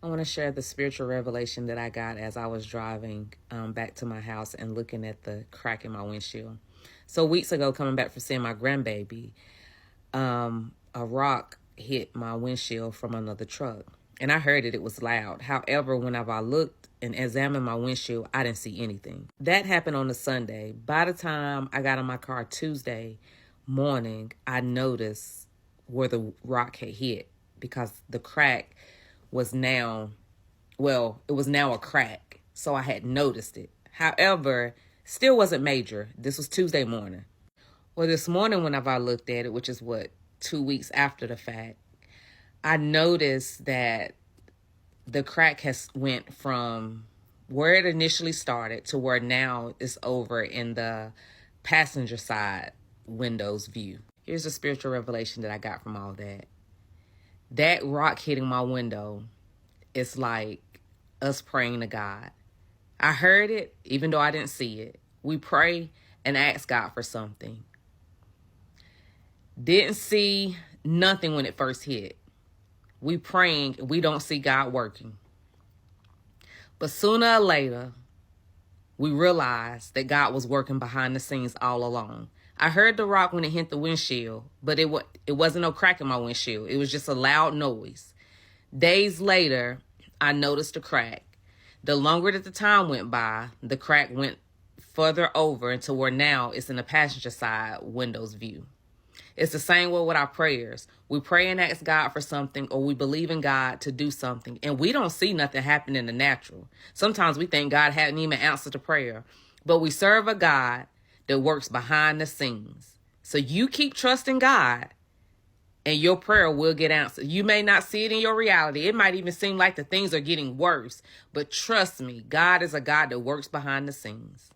I want to share the spiritual revelation that I got as I was driving back to my house and looking at the crack in my windshield. So weeks ago, coming back from seeing my grandbaby, a rock hit my windshield from another truck. And I heard it was loud. However, whenever I looked and examined my windshield, I didn't see anything. That happened on a Sunday. By the time I got in my car Tuesday morning, I noticed where the rock had hit because the crack was now, it was now a crack. So I had noticed it. However, still wasn't major. This was Tuesday morning. Well, this morning, whenever I looked at it, which is 2 weeks after the fact, I noticed that the crack has went from where it initially started to where now it's over in the passenger side windows view. Here's a spiritual revelation that I got from all that. That rock hitting my window is like us praying to God. I heard it, even though I didn't see it. We pray and ask God for something. Didn't see nothing when it first hit. We praying, we don't see God working. But sooner or later, we realized that God was working behind the scenes all along. I heard the rock when it hit the windshield, but it wasn't no crack in my windshield. It was just a loud noise. Days later, I noticed a crack. The longer that the time went by, the crack went further over into where now it's in the passenger side windows view. It's the same way with our prayers. We pray and ask God for something, or we believe in God to do something, and we don't see nothing happen in the natural. Sometimes we think God hadn't even answered the prayer, but we serve a God that works behind the scenes. So you keep trusting God, and your prayer will get answered. You may not see it in your reality. It might even seem like the things are getting worse, but trust me, God is a God that works behind the scenes.